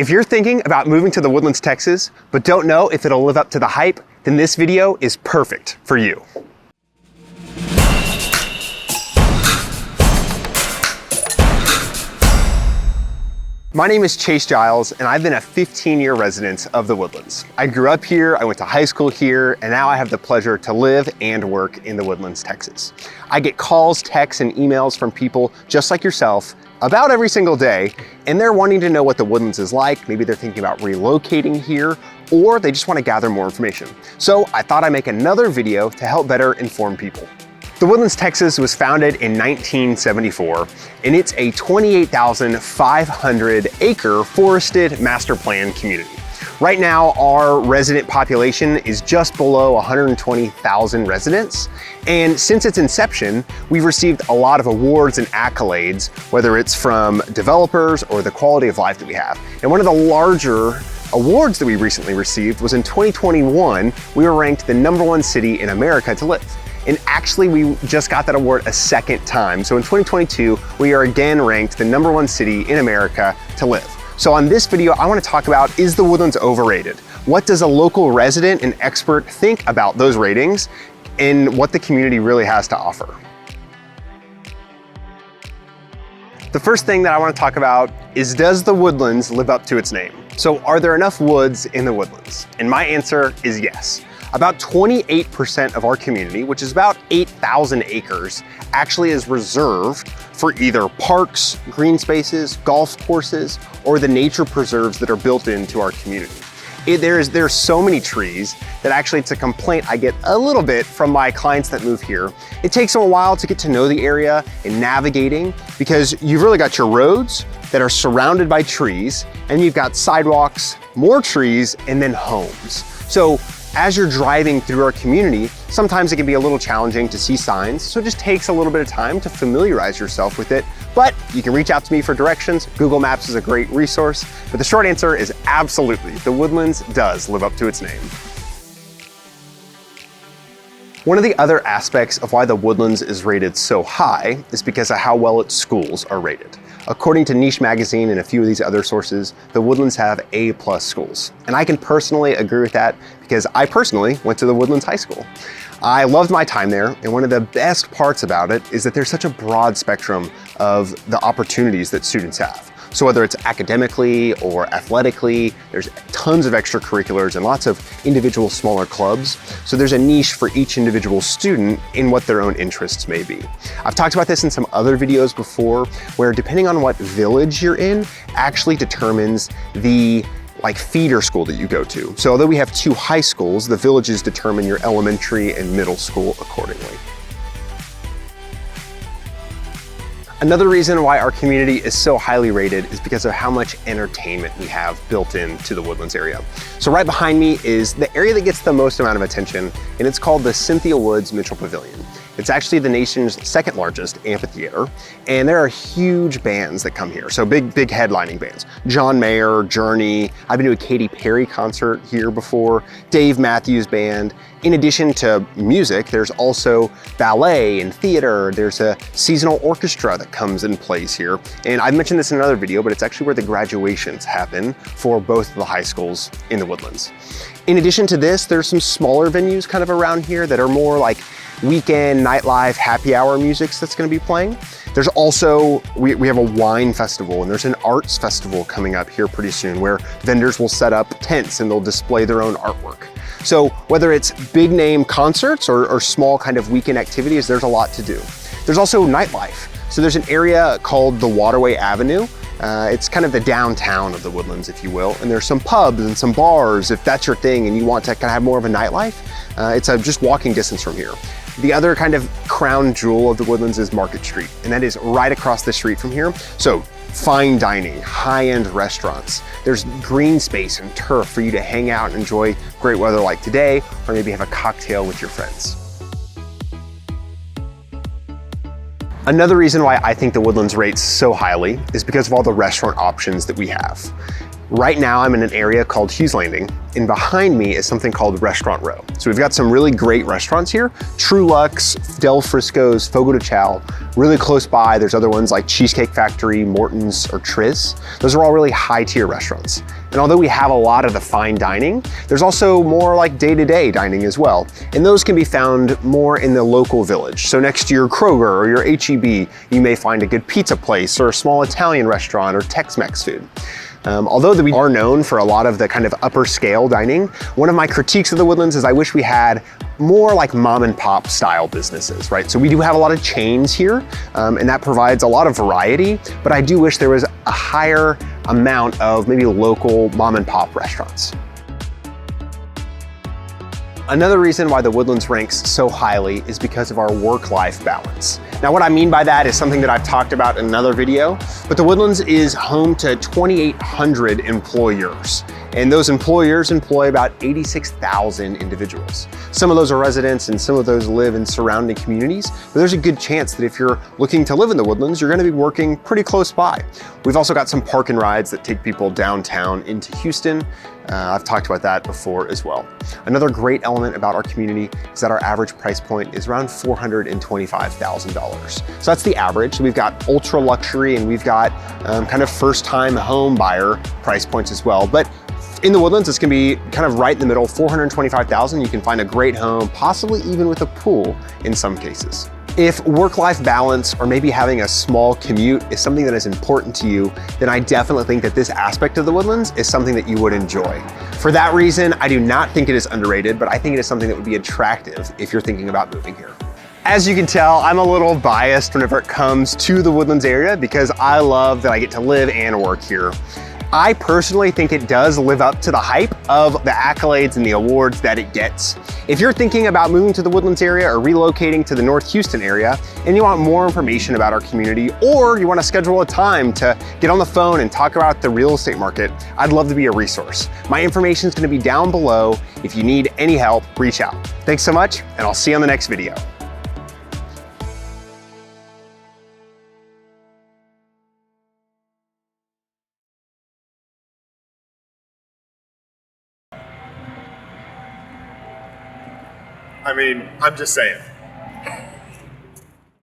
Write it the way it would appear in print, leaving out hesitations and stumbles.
If you're thinking about moving to the Woodlands, Texas, but don't know if it'll live up to the hype, then this video is perfect for you. My name is Giles, and I've been a 15-year resident of the Woodlands. I grew up here, I went to high school here, and now I have the pleasure to live and work in the Woodlands, Texas. I get calls, texts, and emails from people just like yourself about every single day, and they're wanting to know what the Woodlands is like. Maybe they're thinking about relocating here, or they just want to gather more information. So I thought I'd make another video to help better inform people. The Woodlands, Texas was founded in 1974, and it's a 28,500 acre forested master plan community. Right now, our resident population is just below 120,000 residents. And since its inception, we've received a lot of awards and accolades, whether it's from developers or the quality of life that we have. And one of the larger awards that we recently received was in 2021, we were ranked the #1 city in America to live. And actually, we just got that award a second time. So in 2022, we are again ranked the #1 city in America to live. So on this video, I want to talk about, is the Woodlands overrated? What does a local resident and expert think about those ratings and what the community really has to offer? The first thing that I want to talk about is, does the Woodlands live up to its name? So are there enough woods in the Woodlands? And my answer is yes. About 28% of our community, which is about 8,000 acres, actually is reserved for either parks, green spaces, golf courses, or the nature preserves that are built into our community. There's so many trees that actually, it's a complaint I get a little bit from my clients that move here. It takes them a while to get to know the area and navigating, because you've really got your roads that are surrounded by trees, and you've got sidewalks, more trees, and then homes. So as you're driving through our community, sometimes it can be a little challenging to see signs, so it just takes a little bit of time to familiarize yourself with it. But you can reach out to me for directions. Google Maps is a great resource, but the short answer is absolutely, the Woodlands does live up to its name. One of the other aspects of why the Woodlands is rated so high is because of how well its schools are rated. According to Niche Magazine and a few of these other sources, the Woodlands have A+ schools. And I can personally agree with that because I personally went to the Woodlands High School. I loved my time there, and one of the best parts about it is that there's such a broad spectrum of the opportunities that students have. So whether it's academically or athletically, there's tons of extracurriculars and lots of individual smaller clubs. So there's a niche for each individual student in what their own interests may be. I've talked about this in some other videos before, where depending on what village you're in actually determines the feeder school that you go to. So although we have 2 high schools, the villages determine your elementary and middle school accordingly. Another reason why our community is so highly rated is because of how much entertainment we have built into the Woodlands area. So right behind me is the area that gets the most amount of attention, and it's called the Cynthia Woods Mitchell Pavilion. It's actually the nation's 2nd largest amphitheater, and there are huge bands that come here. So big headlining bands. John Mayer, Journey, I've been to a Katy Perry concert here before, Dave Matthews Band. In addition to music, there's also ballet and theater. There's a seasonal orchestra that comes in place here. And I've mentioned this in another video, but it's actually where the graduations happen for both of the high schools in the Woodlands. In addition to this, there's some smaller venues kind of around here that are more like weekend, nightlife, happy hour music that's gonna be playing. There's also, we have a wine festival, and there's an arts festival coming up here pretty soon where vendors will set up tents and they'll display their own artwork. So whether it's big name concerts or small kind of weekend activities, there's a lot to do. There's also nightlife. So there's an area called the Waterway Avenue. It's kind of the downtown of the Woodlands, if you will. And there's some pubs and some bars, if that's your thing and you want to kind of have more of a nightlife. It's just walking distance from here. The other kind of crown jewel of the Woodlands is Market Street, and that is right across the street from here. So fine dining, high-end restaurants. There's green space and turf for you to hang out and enjoy great weather like today, or maybe have a cocktail with your friends. Another reason why I think the Woodlands rates so highly is because of all the restaurant options that we have. Right now I'm in an area called Hughes Landing, and behind me is something called Restaurant Row. So we've got some really great restaurants here. True Lux, Del Frisco's, Fogo de Chao. Really close by, there's other ones like Cheesecake Factory, Morton's, or Tris. Those are all really high tier restaurants. And although we have a lot of the fine dining, there's also more like day-to-day dining as well. And those can be found more in the local village. So next to your Kroger or your H-E-B, you may find a good pizza place or a small Italian restaurant or Tex-Mex food. Although we are known for a lot of the kind of upper scale dining, one of my critiques of the Woodlands is I wish we had more like mom and pop style businesses, right? So we do have a lot of chains here, and that provides a lot of variety, but I do wish there was a higher amount of maybe local mom and pop restaurants. Another reason why the Woodlands ranks so highly is because of our work-life balance. Now what I mean by that is something that I've talked about in another video, but the Woodlands is home to 2,800 employers. And those employers employ about 86,000 individuals. Some of those are residents and some of those live in surrounding communities, but there's a good chance that if you're looking to live in the Woodlands, you're gonna be working pretty close by. We've also got some park and rides that take people downtown into Houston. I've talked about that before as well. Another great element about our community is that our average price point is around $425,000. So that's the average. We've got ultra luxury and we've got kind of first time home buyer price points as well. But in the Woodlands, it's gonna be kind of right in the middle, $425,000. You can find a great home, possibly even with a pool in some cases. If work-life balance or maybe having a small commute is something that is important to you, then I definitely think that this aspect of the Woodlands is something that you would enjoy. For that reason, I do not think it is underrated, but I think it is something that would be attractive if you're thinking about moving here. As you can tell, I'm a little biased whenever it comes to the Woodlands area because I love that I get to live and work here. I personally think it does live up to the hype of the accolades and the awards that it gets. If you're thinking about moving to the Woodlands area or relocating to the North Houston area and you want more information about our community, or you want to schedule a time to get on the phone and talk about the real estate market, I'd love to be a resource. My information is going to be down below. If you need any help, reach out. Thanks so much, and I'll see you on the next video. I mean, I'm just saying.